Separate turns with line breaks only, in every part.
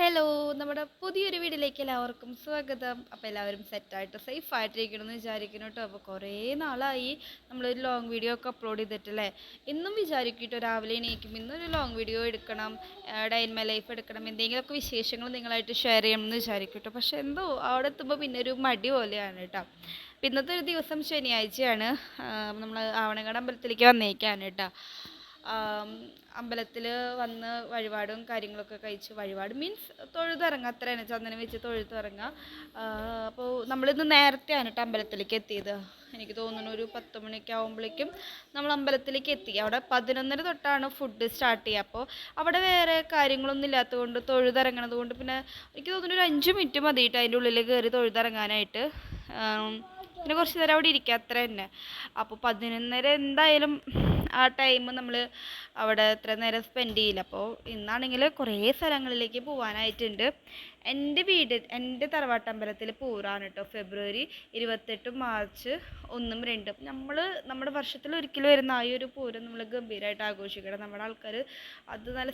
Hello, നമ്മുടെ പുതിയൊരു വീഡിയോയിലേക്ക് എല്ലാവർക്കും സ്വാഗതം. അപ്പോൾ എല്ലാവരും സെറ്റായിട്ട് സേഫായിട്ടിരിക്കണമെന്ന് വിചാരിക്കുന്നു കേട്ടോ. അപ്പോൾ കുറേ നാളായി നമ്മളൊരു ലോങ് വീഡിയോ ഒക്കെ അപ്ലോഡ് ചെയ്തിട്ടല്ലേ. ഇന്നും വിചാരിക്കട്ടോ രാവിലെ എണീക്കും ഇന്നൊരു ലോങ് വീഡിയോ എടുക്കണം, ഡേ ഇൻ മൈ ലൈഫ് എടുക്കണം, എന്തെങ്കിലുമൊക്കെ വിശേഷങ്ങൾ നിങ്ങളായിട്ട് ഷെയർ ചെയ്യണമെന്ന് വിചാരിക്കട്ടോ. പക്ഷെ എന്തോ അവിടെ എത്തുമ്പോൾ പിന്നെ ഒരു മടി പോലെയാണ് കേട്ടോ. അപ്പം ഇന്നത്തെ ഒരു ദിവസം ശനിയാഴ്ചയാണ്. നമ്മൾ ആവണങ്ങാട് അമ്പലത്തിലേക്ക് വന്നേക്കാണ് കേട്ടോ. അമ്പലത്തിൽ വന്ന് വഴിപാടും കാര്യങ്ങളൊക്കെ കഴിച്ച്, വഴിപാട് മീൻസ് തൊഴുതിറങ്ങുക, അത്ര തന്നെ, ചന്ദനം വെച്ച് തൊഴുതിറങ്ങുക. അപ്പോൾ നമ്മളിന്ന് നേരത്തെയാണ് കേട്ടോ അമ്പലത്തിലേക്ക് എത്തിയത്. എനിക്ക് തോന്നുന്നു ഒരു 10 മണിയൊക്കെ ആകുമ്പോഴേക്കും നമ്മൾ അമ്പലത്തിലേക്ക് എത്തി. അവിടെ 11:30 തൊട്ടാണ് ഫുഡ് സ്റ്റാർട്ട് ചെയ്യുക. അപ്പോൾ അവിടെ വേറെ കാര്യങ്ങളൊന്നും ഇല്ലാത്തത് കൊണ്ട്, തൊഴുതിറങ്ങണത് കൊണ്ട്, പിന്നെ എനിക്ക് തോന്നുന്നു ഒരു 5 മിനിറ്റ് മതിയിട്ട് അതിൻ്റെ ഉള്ളിൽ കയറി തൊഴുതിറങ്ങാനായിട്ട്. പിന്നെ കുറച്ച് നേരം അവിടെ ഇരിക്കുക, അത്ര തന്നെ. അപ്പോൾ 11:30 എന്തായാലും ആ ടൈം നമ്മൾ അവിടെ എത്ര നേരം സ്പെൻഡ് ചെയ്യില്ല. അപ്പോൾ ഇന്നാണെങ്കിൽ കുറേ സ്ഥലങ്ങളിലേക്ക് പോകാനായിട്ടുണ്ട്. എൻ്റെ തറവാട്ടമ്പലത്തിൽ പൂരാണ് കേട്ടോ. ഫെബ്രുവരി 28, മാർച്ച് 1, 2 നമ്മുടെ വർഷത്തിൽ ഒരിക്കലും വരുന്ന ആ ഒരു പൂരം നമ്മൾ ഗംഭീരമായിട്ട് ആഘോഷിക്കണം. നമ്മുടെ ആൾക്കാർ അത് നല്ല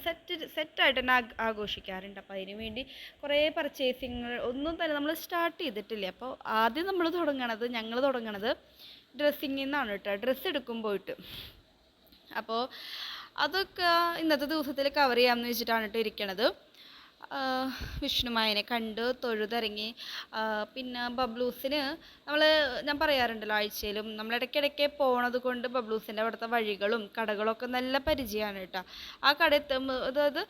സെറ്റായിട്ട് തന്നെ ആഘോഷിക്കാറുണ്ട്. അപ്പോൾ അതിന് വേണ്ടി കുറേ പർച്ചേസിങ് ഒന്നും തന്നെ നമ്മൾ സ്റ്റാർട്ട് ചെയ്തിട്ടില്ല. അപ്പോൾ ആദ്യം ഞങ്ങൾ തുടങ്ങണത് ഡ്രസ്സിങ്ങിൽ നിന്നാണ് കേട്ടോ. ഡ്രസ്സ് എടുക്കും പോയിട്ട്. അപ്പോൾ അതൊക്കെ ഇന്നത്തെ ദിവസത്തിൽ കവർ ചെയ്യാമെന്ന് വെച്ചിട്ടാണ് കേട്ടോ ഇരിക്കണത്. വിഷ്ണുമായനെ കണ്ട് തൊഴുതിറങ്ങി. പിന്നെ ബബ്ലൂസിന് ഞാൻ പറയാറുണ്ടല്ലോ, ആഴ്ചയിലും നമ്മൾ ഇടയ്ക്കിടയ്ക്ക് പോണത് കൊണ്ട് ബബ്ലൂസിൻ്റെ അവിടുത്തെ വഴികളും കടകളൊക്കെ നല്ല പരിചയമാണ് കേട്ടോ. ആ കട എത്തുമ്പോൾ, അതായത്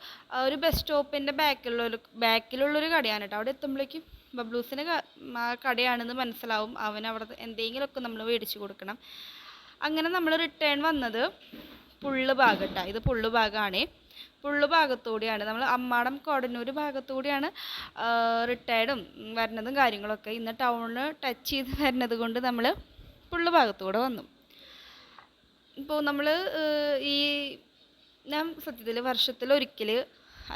ഒരു ബസ് സ്റ്റോപ്പിൻ്റെ ബാക്കിലുള്ളൊരു കടയാണ് കേട്ടോ. അവിടെ എത്തുമ്പോഴേക്കും ബബ്ലൂസിന് ആ കടയാണെന്ന് മനസ്സിലാവും. അവിടെ എന്തെങ്കിലുമൊക്കെ നമ്മൾ മേടിച്ച് കൊടുക്കണം. അങ്ങനെ നമ്മൾ റിട്ടേൺ വന്നത് പുള്ള് ഭാഗട്ടാണ്. ഇത് പുള്ള് ഭാഗമാണ്. പുള്ള് ഭാഗത്തുകൂടിയാണ് നമ്മൾ അമ്മാടം കോടന്നൂർ ഭാഗത്തുകൂടിയാണ് റിട്ടേണും വരുന്നതും കാര്യങ്ങളൊക്കെ. ഇന്ന് ടൗണിൽ ടച്ച് ചെയ്ത് വരുന്നത് കൊണ്ട് നമ്മൾ പുള്ള് ഭാഗത്തുകൂടെ വന്നു. ഇപ്പോൾ നമ്മൾ ഞാൻ സത്യത്തിൽ വർഷത്തിലൊരിക്കൽ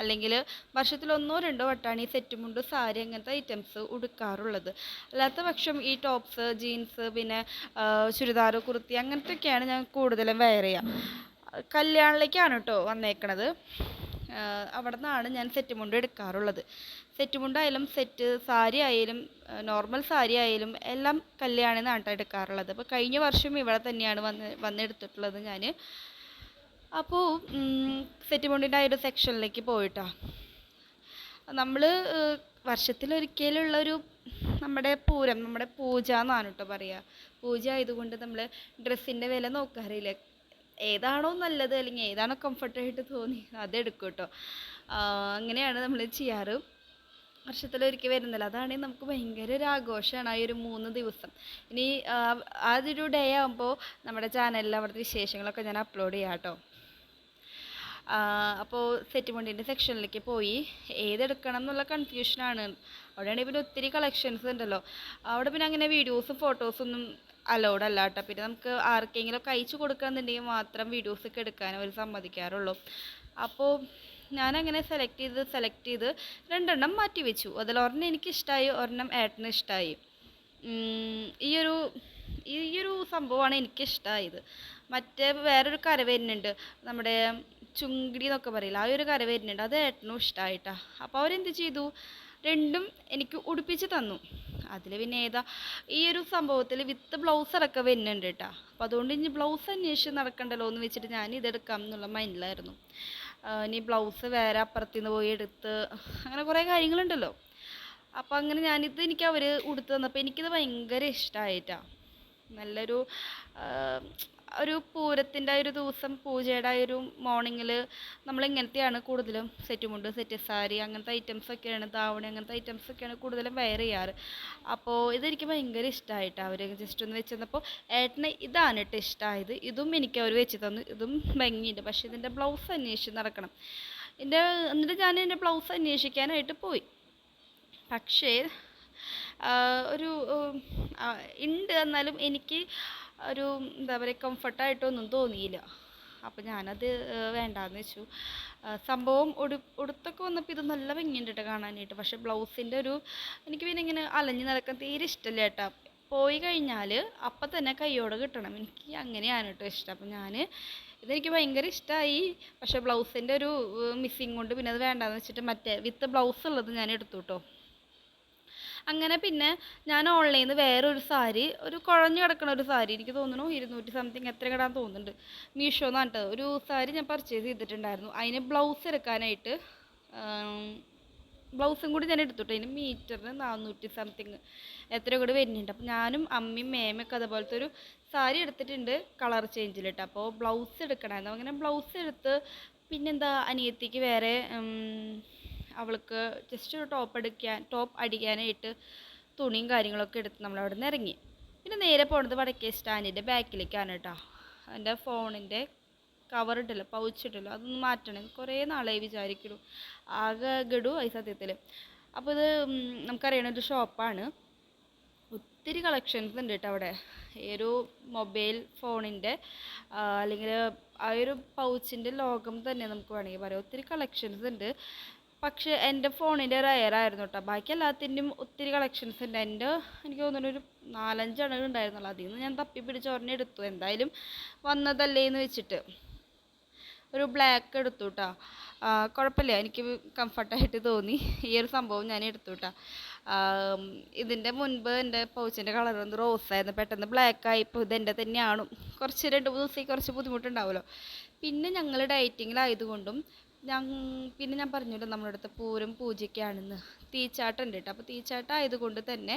അല്ലെങ്കിൽ വർഷത്തിൽ 1-2 വട്ടമാണ് ഈ സെറ്റ് മുണ്ട്, സാരി അങ്ങനത്തെ ഐറ്റംസ് ഉടുക്കാറുള്ളത്. അല്ലാത്ത പക്ഷം ഈ ടോപ്സ്, ജീൻസ്, പിന്നെ ചുരിദാർ, കുർത്തി അങ്ങനത്തെയൊക്കെയാണ് ഞാൻ കൂടുതലും വെയർ ചെയ്യുക. കല്യാണിലേക്കാണ് കേട്ടോ വന്നേക്കണത്. അവിടെ നിന്നാണ് ഞാൻ സെറ്റ് മുണ്ട് എടുക്കാറുള്ളത്. സെറ്റ് മുണ്ടായാലും സെറ്റ് സാരി ആയാലും നോർമൽ സാരി ആയാലും എല്ലാം കല്യാണിൽ നിന്നാണ് കേട്ടോ എടുക്കാറുള്ളത്. അപ്പോൾ കഴിഞ്ഞ വർഷം ഇവിടെ തന്നെയാണ് വന്നെടുത്തിട്ടുള്ളത് ഞാൻ. അപ്പോൾ സെറ്റ് മുണ്ടിൻ്റെ ആ ഒരു സെക്ഷനിലേക്ക് പോയിട്ടാ. നമ്മൾ വർഷത്തിലൊരിക്കലുള്ളൊരു നമ്മുടെ പൂരം, നമ്മുടെ പൂജ എന്നാണ് കേട്ടോ പറയുക. പൂജ ആയതുകൊണ്ട് നമ്മൾ ഡ്രസ്സിൻ്റെ വില നോക്കാറില്ല. ഏതാണോ നല്ലത് അല്ലെങ്കിൽ ഏതാണോ കംഫർട്ടായിട്ട് തോന്നി അതെടുക്കും കേട്ടോ. അങ്ങനെയാണ് നമ്മൾ ചെയ്യാറ്. വർഷത്തിലൊരിക്കൽ വരുന്നില്ല. അതാണെങ്കിൽ നമുക്ക് ഭയങ്കര ഒരു ആഘോഷമാണ് ആ ഒരു 3 ദിവസം. ഇനി അതൊരു ഡേ ആകുമ്പോൾ നമ്മുടെ ചാനലിൽ അവിടുത്തെ വിശേഷങ്ങളൊക്കെ ഞാൻ അപ്ലോഡ് ചെയ്യാം കേട്ടോ. അപ്പോൾ സെറ്റ് മുണ്ടിൻ്റെ സെക്ഷനിലേക്ക് പോയി. ഏതെടുക്കണം എന്നുള്ള കൺഫ്യൂഷനാണ്. അവിടെയാണെങ്കിൽ പിന്നെ ഒത്തിരി കളക്ഷൻസ് ഉണ്ടല്ലോ. അവിടെ പിന്നെ അങ്ങനെ വീഡിയോസും ഫോട്ടോസൊന്നും അലൗഡ് അല്ല കേട്ടോ. പിന്നെ നമുക്ക് ആർക്കെങ്കിലും ഒക്കെ അയച്ചു കൊടുക്കുകയെന്നുണ്ടെങ്കിൽ മാത്രം വീഡിയോസൊക്കെ എടുക്കാൻ അവർ സമ്മതിക്കാറുള്ളൂ. അപ്പോൾ ഞാനങ്ങനെ സെലക്ട് ചെയ്ത് 2 മാറ്റി വെച്ചു. അതിലൊരെണ്ണം എനിക്കിഷ്ടമായി, ഒരെണ്ണം ഏട്ടന് ഇഷ്ടമായി. ഈയൊരു സംഭവമാണ് എനിക്കിഷ്ടമായത്. മറ്റേ വേറൊരു കര വരുന്നുണ്ട്, നമ്മുടെ ചുങ്കിടി എന്നൊക്കെ പറയില്ല, ആ ഒരു കര വരുന്നുണ്ട്. അത് ഏട്ടനും ഇഷ്ടമായിട്ടാ. അപ്പോൾ അവരെന്ത് ചെയ്തു, 2 എനിക്ക് ഉടുപ്പിച്ച് തന്നു. അതിൽ പിന്നെ ഈ ഒരു സംഭവത്തിൽ വിത്ത് ബ്ലൗസ് അടക്കം വരുന്നുണ്ട് കേട്ടോ. അപ്പോൾ അതുകൊണ്ട് ഇനി ബ്ലൗസ് അന്വേഷിച്ച് നടക്കണ്ടല്ലോ എന്ന് വെച്ചിട്ട് ഞാൻ ഇതെടുക്കാം എന്നുള്ള മൈൻഡിലായിരുന്നു. ഇനി ബ്ലൗസ് വേറെ അപ്പുറത്തുനിന്ന് പോയി എടുത്ത്, അങ്ങനെ കുറേ കാര്യങ്ങളുണ്ടല്ലോ. അപ്പോൾ അങ്ങനെ എനിക്ക് അവർ ഉടുത്ത് തന്നപ്പോൾ എനിക്കിത് ഭയങ്കര ഇഷ്ടമായിട്ടാണ്. നല്ലൊരു ഒരു പൂരത്തിൻ്റെ ഒരു ദിവസം, പൂജയുടെ ആ ഒരു മോർണിംഗിൽ നമ്മളിങ്ങനത്തെയാണ് കൂടുതലും സെറ്റ് മുണ്ട്, സെറ്റ് സാരി അങ്ങനത്തെ ഐറ്റംസൊക്കെയാണ്, ദാവണി അങ്ങനത്തെ ഐറ്റംസൊക്കെയാണ് കൂടുതലും വെയർ ചെയ്യാറ്. അപ്പോൾ ഇതെനിക്ക് ഭയങ്കര ഇഷ്ടമായിട്ടാണ്. അവർ ജസ്റ്റ് ഒന്ന് വെച്ച് തന്നപ്പോൾ ഏട്ടന് ഇതാണ് കേട്ടോ ഇഷ്ടമായത്. ഇതും എനിക്ക് അവർ വെച്ച് തന്നു. ഇതും ഭംഗിയുണ്ട്, പക്ഷേ ഇതിൻ്റെ ബ്ലൗസ് അന്വേഷിച്ച് നടക്കണം. എന്നിട്ട് ഞാൻ എൻ്റെ ബ്ലൗസ് അന്വേഷിക്കാനായിട്ട് പോയി. പക്ഷേ ഒരു ഉണ്ട്, എന്നാലും എനിക്ക് ഒരു എന്താ പറയുക കംഫർട്ടായിട്ടൊന്നും തോന്നിയില്ല. അപ്പോൾ ഞാനത് വേണ്ടാന്ന് വെച്ചു. സംഭവം ഉടുത്തൊക്കെ വന്നപ്പോൾ ഇത് നല്ല ഭംഗിയുണ്ട് കേട്ടോ കാണാനായിട്ട്. പക്ഷേ ബ്ലൗസിൻ്റെ എനിക്ക് പിന്നെ ഇങ്ങനെ അലഞ്ഞ് നടക്കാൻ തീരെ ഇഷ്ടമില്ല കേട്ടോ. പോയി കഴിഞ്ഞാൽ അപ്പം തന്നെ കയ്യോടെ കിട്ടണം. എനിക്ക് അങ്ങനെയാണ് കേട്ടോ ഇഷ്ടം. അപ്പം ഞാൻ ഇതെനിക്ക് ഭയങ്കര ഇഷ്ടമായി. പക്ഷേ ബ്ലൗസിൻ്റെ ഒരു മിസ്സിങ് കൊണ്ട് പിന്നെ അത് വേണ്ടാന്ന് വെച്ചിട്ട് മറ്റേ വിത്ത് ബ്ലൗസ് ഉള്ളത് ഞാൻ എടുത്തു കേട്ടോ. അങ്ങനെ പിന്നെ ഞാൻ ഓൺലൈനിൽ നിന്ന് വേറൊരു സാരി, ഒരു കുഴഞ്ഞു കിടക്കുന്ന ഒരു സാരി, എനിക്ക് തോന്നുന്നു 200 സംതിങ് എത്ര കിടാൻ തോന്നുന്നുണ്ട്, മീഷോന്നാണ് കേട്ടോ. ഒരു സാരി ഞാൻ പർച്ചേസ് ചെയ്തിട്ടുണ്ടായിരുന്നു. അതിന് ബ്ലൗസ് എടുക്കാനായിട്ട് ബ്ലൗസും കൂടി ഞാൻ എടുത്തുട്ടോ. അതിന് മീറ്ററിന് 400 സംതിങ് എത്രയോ കൂടി വരുന്നുണ്ട്. അപ്പോൾ ഞാനും അമ്മയും മേമയൊക്കെ അതുപോലത്തെ ഒരു സാരി എടുത്തിട്ടുണ്ട് കളർ ചേഞ്ചിൽ കേട്ടോ. അപ്പോൾ ബ്ലൗസ് എടുക്കണമായിരുന്നു. അങ്ങനെ ബ്ലൗസ് എടുത്ത് പിന്നെന്താ അനിയത്തിക്ക് വേറെ അവൾക്ക് ജസ്റ്റ് ഒരു ടോപ്പ് അടിക്കാനായിട്ട് തുണിയും കാര്യങ്ങളൊക്കെ എടുത്ത് നമ്മളവിടെ നിന്ന് ഇറങ്ങി. പിന്നെ നേരെ പോണത് വടക്കേ സ്റ്റാൻഡിൻ്റെ ബാക്കിലേക്കാണ് കേട്ടോ. എൻ്റെ ഫോണിൻ്റെ കവർ ഇട്ടല്ലോ, പൗച്ച് ഇട്ടല്ലോ, അതൊന്ന് മാറ്റണം. കുറേ നാളായി വിചാരിക്കുന്നു, ആകെ ഗഡു ആയി സത്യത്തിൽ. അപ്പോൾ ഇത് നമുക്കറിയണ ഒരു ഷോപ്പാണ്. ഒത്തിരി കളക്ഷൻസ് ഉണ്ട് കേട്ടോ അവിടെ. ഈ ഒരു മൊബൈൽ ഫോണിൻ്റെ അല്ലെങ്കിൽ ആ ഒരു പൗച്ചിൻ്റെ ലോകം തന്നെ നമുക്ക് വേണമെങ്കിൽ പറയാം. ഒത്തിരി കളക്ഷൻസ് ഉണ്ട്. പക്ഷേ എൻ്റെ ഫോണിൻ്റെ റയറായിരുന്നു കേട്ടോ. ബാക്കി എല്ലാത്തിൻ്റെയും ഒത്തിരി കളക്ഷൻസ് ഉണ്ട്. എനിക്ക് തോന്നുന്നു ഒരു 4-5 എണ്ണം ഉണ്ടായിരുന്നുള്ളൂ. അതിൽ നിന്ന് ഞാൻ തപ്പി പിടിച്ച് ഒരെണ്ണം എടുത്തു. എന്തായാലും വന്നതല്ലേ എന്ന് വെച്ചിട്ട് ഒരു ബ്ലാക്ക് എടുത്തു കേട്ടോ. കുഴപ്പമില്ല, എനിക്ക് കംഫർട്ടായിട്ട് തോന്നി. ഈ ഒരു സംഭവം ഞാൻ എടുത്തു കേട്ടോ. ഇതിൻ്റെ മുൻപ് എൻ്റെ പൗച്ചിൻ്റെ കളർ വന്ന് റോസായിരുന്നു, പെട്ടെന്ന് ബ്ലാക്കായി. ഇപ്പോൾ ഇതെൻ്റെ തന്നെയാണ്. 2-3 ദിവസത്തേക്ക് കുറച്ച് ബുദ്ധിമുട്ടുണ്ടാവുമല്ലോ. പിന്നെ ഞങ്ങൾ ഡയറ്റിങ്ങിലായതുകൊണ്ടും പിന്നെ ഞാൻ പറഞ്ഞല്ലോ നമ്മുടെ അടുത്ത് പൂരം പൂജയ്ക്കാണെന്ന്, തീച്ചാട്ടം ഉണ്ട് കേട്ടോ. അപ്പോൾ തീച്ചാട്ടം ആയതുകൊണ്ട് തന്നെ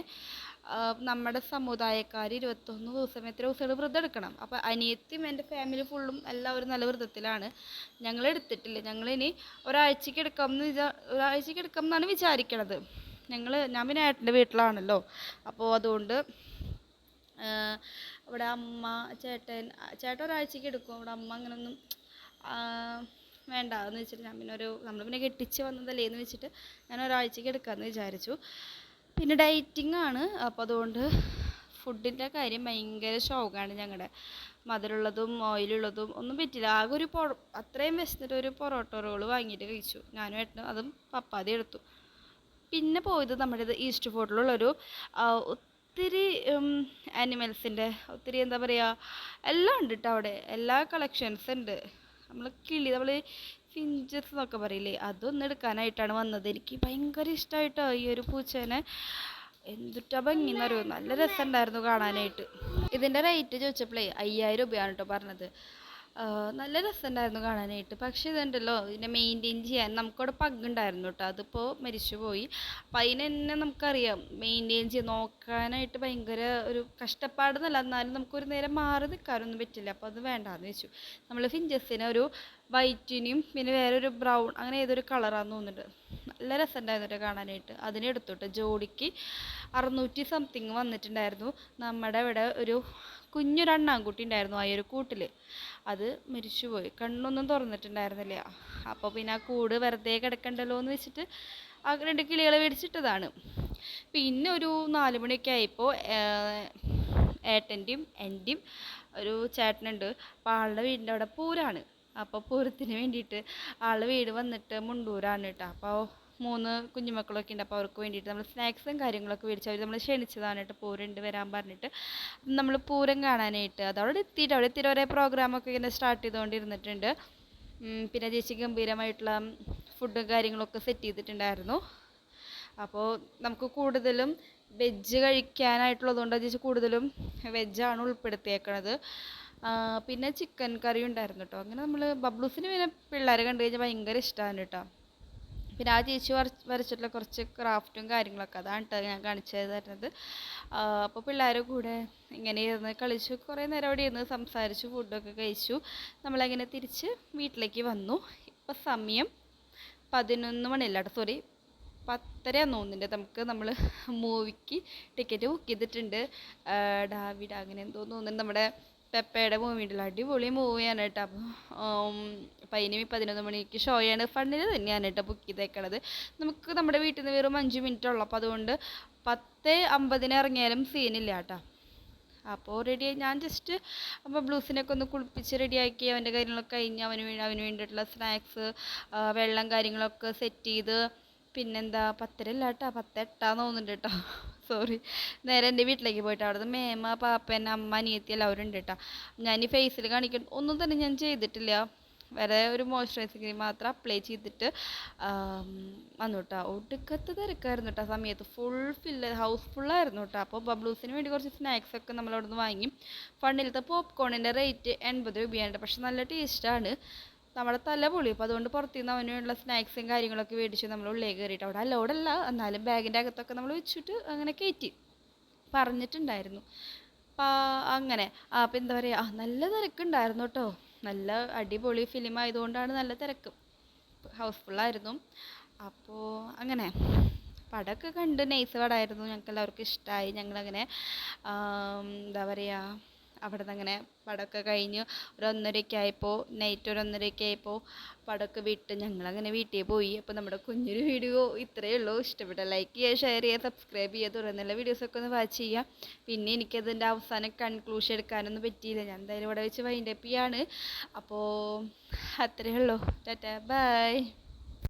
നമ്മുടെ സമുദായക്കാർ 21 ദിവസം എത്ര ദിവസങ്ങൾ വ്രതം എടുക്കണം. അപ്പോൾ അനിയത്തിയും എൻ്റെ ഫാമിലി ഫുള്ളും എല്ലാവരും നല്ല വ്രതത്തിലാണ്. ഞങ്ങൾ എടുത്തിട്ടില്ല. ഞങ്ങളിനി ഒരാഴ്ചയ്ക്ക് എടുക്കാം എന്നാണ് വിചാരിക്കണത്. ഞാൻ പിന്നെ ഏട്ടൻ്റെ വീട്ടിലാണല്ലോ. അപ്പോൾ അതുകൊണ്ട് ഇവിടെ അമ്മ ചേട്ടൻ ഒരാഴ്ചയ്ക്ക് എടുക്കും. അവിടെ അമ്മ അങ്ങനൊന്നും വേണ്ട എന്ന് വെച്ചിട്ട് നമ്മൾ പിന്നെ കെട്ടിച്ച് വന്നതല്ലേ എന്ന് വെച്ചിട്ട് ഞാൻ ഒരാഴ്ചയ്ക്ക് എടുക്കാമെന്ന് വിചാരിച്ചു. പിന്നെ ഡയറ്റിംഗ് ആണ്. അപ്പോൾ അതുകൊണ്ട് ഫുഡിൻ്റെ കാര്യം ഭയങ്കര ഷോക്കാണ്. ഞങ്ങളുടെ മധുരമുള്ളതും ഓയിലുള്ളതും ഒന്നും പറ്റില്ല. ആകെ ഒരു അത്രയും വിശന്നിട്ട് ഒരു പൊറോട്ട റോള് വാങ്ങിയിട്ട് കഴിച്ചു ഞാനും ഏട്ടനും. അതും പപ്പാതി എടുത്തു. പിന്നെ പോയത് നമ്മുടെ ഈസ്റ്റ് ഫോർട്ടിലുള്ളൊരു ഒത്തിരി ആനിമൽസിൻ്റെ ഒത്തിരി എന്താ പറയുക എല്ലാം ഉണ്ട് കേട്ടോ അവിടെ. എല്ലാ കളക്ഷൻസ് ഉണ്ട്. നമ്മൾ ഫിഞ്ചസ് എന്നൊക്കെ പറയില്ലേ, അതൊന്നും എടുക്കാനായിട്ടാണ് വന്നത്. എനിക്ക് ഭയങ്കര ഇഷ്ടമായിട്ടോ ഈ ഒരു പൂച്ചേനെ. എന്തുട്ടാ ഭംഗിന്നറിയോ, നല്ല രസമുണ്ടായിരുന്നു കാണാനായിട്ട്. ഇതിൻ്റെ റേറ്റ് ചോദിച്ചപ്പോഴേ 5000 രൂപയാണ് കേട്ടോ പറഞ്ഞത്. നല്ല രസമുണ്ടായിരുന്നു കാണാനായിട്ട്. പക്ഷേ ഇതുണ്ടല്ലോ, ഇതിനെ മെയിൻറ്റെയിൻ ചെയ്യാൻ നമുക്കവിടെ പഗുണ്ടായിരുന്നു കേട്ടോ. അതിപ്പോൾ മരിച്ചുപോയി. അപ്പം അതിന് തന്നെ നമുക്കറിയാം മെയിൻറ്റെയിൻ ചെയ്ത് നോക്കാനായിട്ട് ഭയങ്കര ഒരു കഷ്ടപ്പാടെന്നല്ല, എന്നാലും നമുക്കൊരു നേരം മാറി നിൽക്കാനൊന്നും പറ്റില്ല. അപ്പോൾ അത് വേണ്ടാന്ന് വെച്ചു. നമ്മൾ ഫിഞ്ചസിനെ ഒരു വൈറ്റിനും പിന്നെ വേറൊരു ബ്രൗൺ അങ്ങനെ ഏതൊരു കളറാന്ന് തോന്നുന്നുണ്ട്. നല്ല രസമുണ്ടായിരുന്നു കേട്ടോ കാണാനായിട്ട്. അതിനെടുത്തോട്ട് ജോഡിക്ക് 600 സംതിങ് വന്നിട്ടുണ്ടായിരുന്നു. നമ്മുടെ ഇവിടെ ഒരു കുഞ്ഞൊരു അണ്ണാൻകുട്ടി ഉണ്ടായിരുന്നു ആ ഒരു കൂട്ടിൽ. അത് മരിച്ചുപോയി, കണ്ണൊന്നും തുറന്നിട്ടുണ്ടായിരുന്നില്ല. അപ്പോൾ പിന്നെ ആ കൂട് വെറുതെ കിടക്കണ്ടല്ലോ എന്ന് വെച്ചിട്ട് ആ 2 കിളികളെ മേടിച്ചിട്ടതാണ്. പിന്നെ ഒരു 4 മണിയൊക്കെ ആയപ്പോൾ ഏട്ടൻ്റെയും എൻ്റെയും ഒരു ചേട്ടനുണ്ട്. അപ്പോൾ ആളുടെ വീടിൻ്റെ അവിടെ പൂരാണ്. അപ്പോൾ പൂരത്തിന് വേണ്ടിയിട്ട് ആളുടെ വീട് വന്നിട്ട് മുണ്ടൂരാണ് കേട്ടോ. അപ്പോൾ 3 കുഞ്ഞുമക്കളൊക്കെ ഉണ്ട്. അപ്പോൾ അവർക്ക് വേണ്ടിയിട്ട് നമ്മൾ സ്നാക്സും കാര്യങ്ങളൊക്കെ മേടിച്ച് അവർ നമ്മൾ ക്ഷണിച്ചതാണ് കേട്ടോ. പൂരമുണ്ട് വരാൻ പറഞ്ഞിട്ട്. നമ്മൾ പൂരം കാണാനായിട്ട് അവിടെ എത്തിയിട്ട് ഓരോ പ്രോഗ്രാമൊക്കെ ഇങ്ങനെ സ്റ്റാർട്ട് ചെയ്തുകൊണ്ടിരുന്നിട്ടുണ്ട്. പിന്നെ ചേച്ചി ഗംഭീരമായിട്ടുള്ള ഫുഡും കാര്യങ്ങളൊക്കെ സെറ്റ് ചെയ്തിട്ടുണ്ടായിരുന്നു. അപ്പോൾ നമുക്ക് കൂടുതലും വെജ് കഴിക്കാനായിട്ടുള്ളതുകൊണ്ട് ചേച്ചി കൂടുതലും വെജാണ് ഉൾപ്പെടുത്തിയേക്കണത്. പിന്നെ ചിക്കൻ കറി ഉണ്ടായിരുന്നു കേട്ടോ. അങ്ങനെ നമ്മൾ ബബ്ലൂസിന് പിന്നെ പിള്ളേരെ കണ്ടു കഴിഞ്ഞാൽ ഭയങ്കര ഇഷ്ടമാണ് കേട്ടോ. പിന്നെ ആ ചേച്ചി വരച്ചിട്ടുള്ള കുറച്ച് ക്രാഫ്റ്റും കാര്യങ്ങളൊക്കെ അതാണ് കേട്ടോ ഞാൻ കാണിച്ചു തരുന്നത്. അപ്പോൾ പിള്ളേരുടെ കൂടെ ഇങ്ങനെ ഇരുന്ന് കളിച്ചു, കുറേ നേരം അവിടെ ഇരുന്ന് സംസാരിച്ചു, ഫുഡൊക്കെ കഴിച്ചു. നമ്മളങ്ങനെ തിരിച്ച് വീട്ടിലേക്ക് വന്നു. ഇപ്പം സമയം 11 മണിയല്ല കേട്ടോ, സോറി 10:30 തോന്നുന്നുണ്ട്. നമ്മൾ മൂവിക്ക് ടിക്കറ്റ് ബുക്ക് ചെയ്തിട്ടുണ്ട്. ഡാവിഡ് അങ്ങനെ എന്തോ തോന്നുന്നുണ്ട്. നമ്മുടെ പെപ്പയുടെ മൂവി ഉണ്ടല്ലോ, അടിപൊളി മൂവിയാണ് കേട്ടോ. അപ്പോൾ അതിന് 11 മണിക്ക് ഷോയാണ്. ഫണ്ടിൽ തന്നെയാണ് കേട്ടോ ബുക്ക് ചെയ്തേക്കണത്. നമുക്ക് നമ്മുടെ വീട്ടിൽ നിന്ന് വെറും 5 മിനിറ്റ് ഉള്ളൂ. അപ്പോൾ അതുകൊണ്ട് 10:50 ഇറങ്ങിയാലും സീനില്ല കേട്ടോ. അപ്പോൾ റെഡിയായി ഞാൻ ജസ്റ്റ് അപ്പോൾ ബ്ലൂസിനൊക്കെ ഒന്ന് കുളിപ്പിച്ച് റെഡിയാക്കി അവൻ്റെ കാര്യങ്ങളൊക്കെ കഴിഞ്ഞ് അവന് വേണ്ടിയിട്ടുള്ള സ്നാക്സ് വെള്ളം കാര്യങ്ങളൊക്കെ സെറ്റ് ചെയ്ത് പിന്നെന്താ 10:30 അല്ല കേട്ടോ, 10:08 തോന്നുന്നുണ്ട് കേട്ടോ സോറി. നേരെ എൻ്റെ വീട്ടിലേക്ക് പോയിട്ട് അവിടെ നിന്ന് മേമ പാപ്പൻ അമ്മ അനിയത്തി എല്ലാവരും ഉണ്ട് കേട്ടോ. ഞാൻ ഈ ഫേസിൽ കാണിക്കാൻ ഒന്നും തന്നെ ഞാൻ ചെയ്തിട്ടില്ല. വേറെ ഒരു മോയ്സ്ചറൈസിങ് ക്രീം മാത്രം അപ്ലൈ ചെയ്തിട്ട് വന്നു കേട്ടോ. ഒടുക്കത്തെ തിരക്കായിരുന്നു കേട്ടോ. സമയത്ത് ഹൗസ്ഫുള്ളായിരുന്നു കേട്ടോ. അപ്പോൾ ബബ്ലൂസിന് വേണ്ടി കുറച്ച് സ്നാക്സൊക്കെ നമ്മളവിടെ നിന്ന് വാങ്ങി. ഫണ്ണിലത്തെ പോപ്കോണിൻ്റെ റേറ്റ് 80 രൂപയാണ്. പക്ഷെ നല്ല ടേസ്റ്റാണ്. നമ്മുടെ തല പൊളി. അപ്പോൾ അതുകൊണ്ട് പുറത്തുനിന്ന് അവന് വേണ്ടിയുള്ള സ്നാക്സും കാര്യങ്ങളൊക്കെ മേടിച്ച് നമ്മൾ ഉള്ളിലേക്ക് കയറിയിട്ട് അവിടെ അലോഡല്ല, എന്നാലും ബാഗിൻ്റെ അകത്തൊക്കെ നമ്മൾ വെച്ചിട്ട് അങ്ങനെ കയറ്റി പറഞ്ഞിട്ടുണ്ടായിരുന്നു. അങ്ങനെ അപ്പോൾ എന്താ പറയുക, നല്ല തിരക്കുണ്ടായിരുന്നു കേട്ടോ. നല്ല അടിപൊളി ഫിലിം ആയതുകൊണ്ടാണ് നല്ല തിരക്ക്. ഹൗസ്ഫുള്ളായിരുന്നു. അപ്പോൾ അങ്ങനെ പടമൊക്കെ കണ്ട് നൈസ് പടമായിരുന്നു. ഞങ്ങൾക്ക് എല്ലാവർക്കും ഇഷ്ടമായി. ഞങ്ങളങ്ങനെ എന്താ പറയുക, അവിടെ നിന്ന് അങ്ങനെ പടമൊക്കെ കഴിഞ്ഞ് ഒരു 1:30 ആയപ്പോൾ, നൈറ്റ് ഒരു 1:30 ആയപ്പോൾ പടമൊക്കെ വിട്ട് ഞങ്ങളങ്ങനെ വീട്ടിൽ പോയി. അപ്പോൾ നമ്മുടെ കുഞ്ഞൊരു വീഡിയോ ഇത്രയേ ഉള്ളൂ. ഇഷ്ടപ്പെട്ട ലൈക്ക് ചെയ്യുക, ഷെയർ ചെയ്യുക, സബ്സ്ക്രൈബ് ചെയ്യുക, തുടർന്നുള്ള വീഡിയോസൊക്കെ ഒന്ന് വാച്ച് ചെയ്യുക. പിന്നെ എനിക്കതിൻ്റെ അവസാനം കൺക്ലൂഷൻ എടുക്കാനൊന്നും പറ്റിയില്ല. ഞാൻ എന്തായാലും ഇവിടെ വെച്ച് വൈൻഡപ്പ് ചെയ്യാണ്. അപ്പോൾ അത്രയേ ഉള്ളൂ. Tata bye.